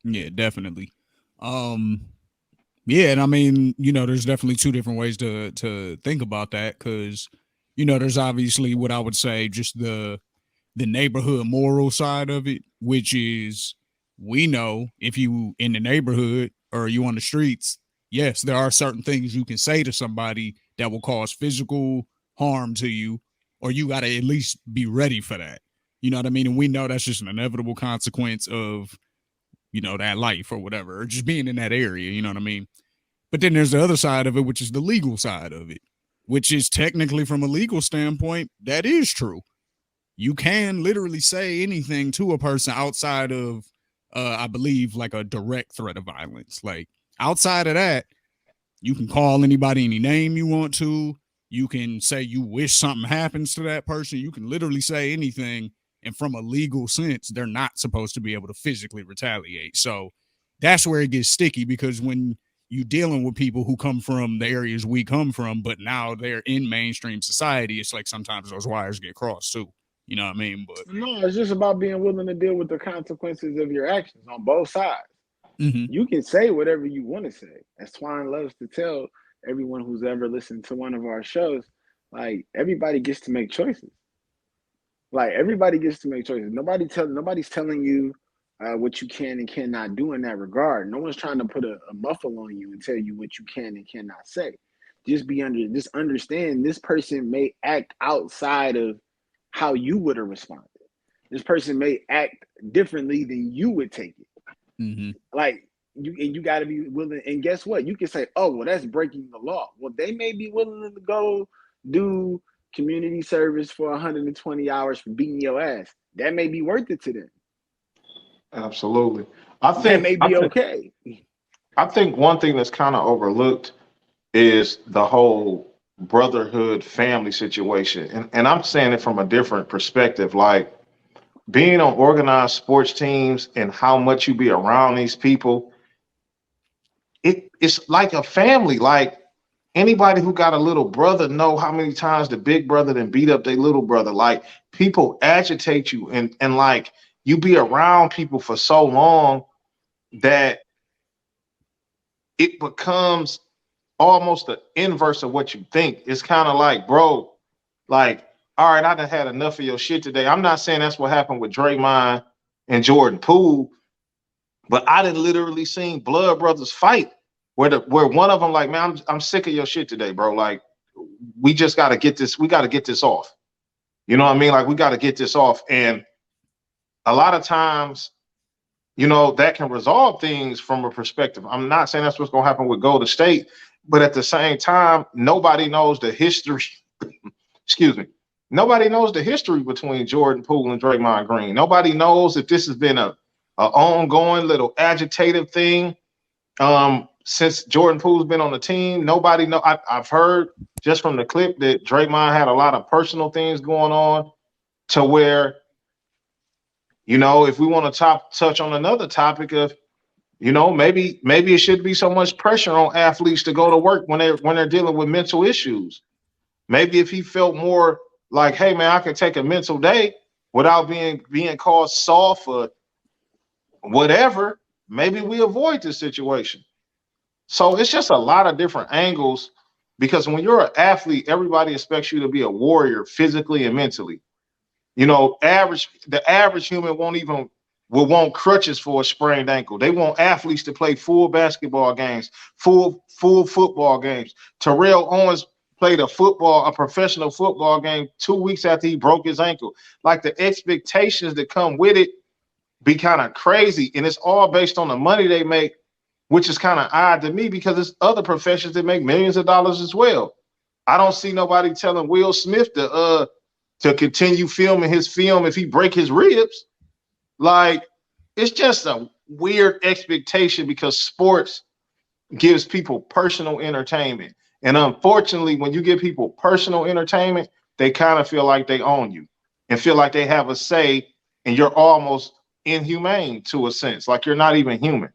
Yeah, definitely. Um, yeah, and I mean, there's definitely two different ways to think about that because, there's obviously what I would say just the neighborhood moral side of it, which is we know if you in the neighborhood or you on the streets, yes, there are certain things you can say to somebody that will cause physical harm to you, or you got to at least be ready for that. You know what I mean? And we know that's just an inevitable consequence of, that life or whatever, or just being in that area. You know what I mean? But then there's the other side of it, which is the legal side of it, which is technically from a legal standpoint, that is true. You can literally say anything to a person outside of, I believe, like a direct threat of violence. Like outside of that, you can call anybody any name you want to. You can say you wish something happens to that person. You can literally say anything. And from a legal sense, they're not supposed to be able to physically retaliate. So that's where it gets sticky because when you're dealing with people who come from the areas we come from, but now they're in mainstream society, it's like sometimes those wires get crossed too. You know what I mean? But No, it's just about being willing to deal with the consequences of your actions on both sides. mm-hmm. You can say whatever you want to say. As Twine loves to tell everyone who's ever listened to one of our shows, like everybody gets to make choices. Like everybody gets to make choices. Nobody's telling you what you can and cannot do in that regard. No one's trying to put a muffle on you and tell you what you can and cannot say. Just understand this person may act outside of how you would have responded. This person may act differently than you would take it. Mm-hmm. Like you got to be willing. And guess what? You can say, "Oh, well, that's breaking the law." Well, they may be willing to go do community service for 120 hours for beating your ass. That may be worth it to them. Absolutely. I That think may I be think okay. I think one thing that's kind of overlooked is the whole brotherhood family situation. And I'm saying it from a different perspective. Like being on organized sports teams and how much you be around these people, it's like a family. Like anybody who got a little brother know how many times the big brother then beat up their little brother. Like people agitate you and like you be around people for so long that it becomes almost the inverse of what you think. It's kind of like, bro, like, all right, I done had enough of your shit today. I'm not saying that's what happened with Draymond and Jordan Poole, but I done literally seen blood brothers fight where one of them like, man, I'm sick of your shit today, bro. Like, we just got to get this. We got to get this off. You know what I mean? Like, we got to get this off. And a lot of times, that can resolve things from a perspective. I'm not saying that's what's going to happen with Golden State, but at the same time, nobody knows the history. Excuse me. Nobody knows the history between Jordan Poole and Draymond Green. Nobody knows if this has been a ongoing little agitative thing since Jordan Poole's been on the team. Nobody know. I've heard just from the clip that Draymond had a lot of personal things going on to where, if we want to touch on another topic of, maybe it should be so much pressure on athletes to go to work when they're dealing with mental issues. Maybe if he felt more like, hey man, I can take a mental day without being called soft or whatever, maybe we avoid this situation. So it's just a lot of different angles because when you're an athlete, everybody expects you to be a warrior physically and mentally. The average human will want crutches for a sprained ankle. They want athletes to play full basketball games, full football games. Terrell Owens played a professional football game 2 weeks after he broke his ankle. Like the expectations that come with it be kind of crazy, and it's all based on the money they make, which is kind of odd to me because there's other professions that make millions of dollars as well. I don't see nobody telling Will Smith to continue filming his film if he break his ribs. Like, it's just a weird expectation because sports gives people personal entertainment. And unfortunately, when you give people personal entertainment, they kind of feel like they own you and feel like they have a say, and you're almost inhumane to a sense, like you're not even human.